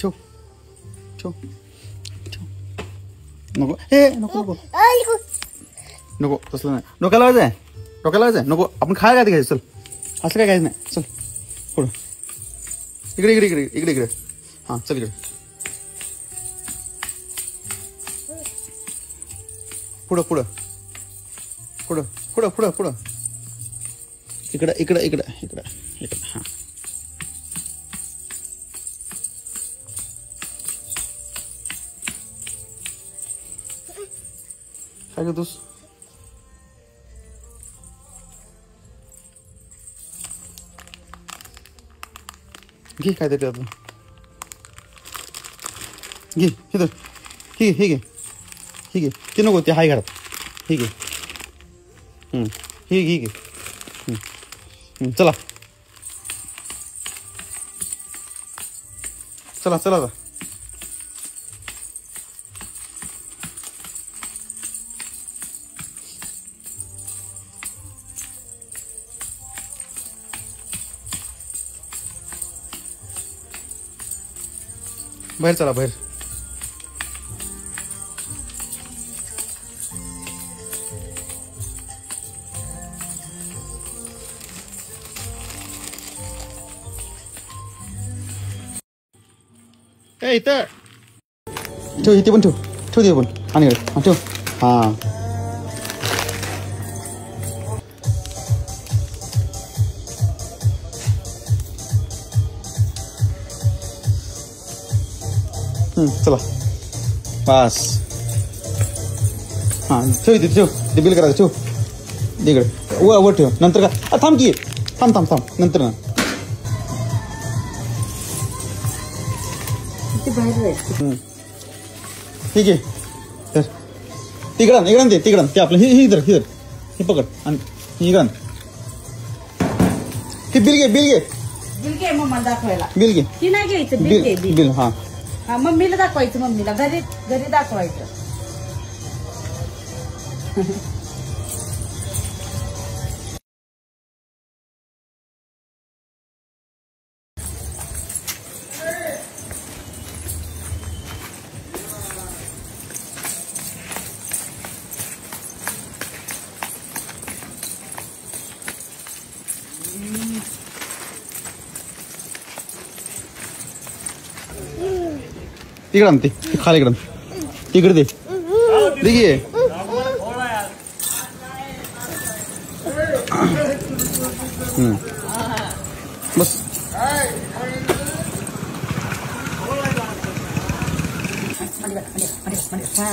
ठेव ठेव ठेव. नको हे नको नको नको तसलं नाही. डोक्याला वाजाय डोक्याला वाजाय नको. आपण खायला काय घ्यायचं. चल असं काय घ्यायचं नाही. चल पुढं इकडे इकडे इकडे इकडे इकडे. हां चल इकडे पुढं पुढं पुढं पुढं पुढं पुढं इकडं इकडं इकडं इकडं इकडं. हां काय करतोस. घे काय तरी आता घे हे तर हे घे हे घे ते नको ते हाय घरात. हे घे हे घे घे. चला चला चला आता. बाहेर चला बाहेर. ए इथं ठेव इथे पण ठेव ठेव दे पण आणि इकडे ठेव. हां चला बस. हां ठेव इथे ठेव ते बिल करायचं ठेव इकडे वर ठेव. नंतर का थांब की थांब थांब थांब नंतर ना. ठीक आहे तर तिकडं इकडं ते तिकडं ते आपलं हे इधर इधर हे पकड आणि इकडं हे बिल घे बिल घे बिल घे मम्मा दाखवायला. बिल घे ती नाही घ्यायचं बिल घे बिल. हां हा मम्मीला दाखवायचं. मम्मीला घरी घरी दाखवायचं. तिकडं आणते खाली इकडं तिकडे दे देखिए. बस हा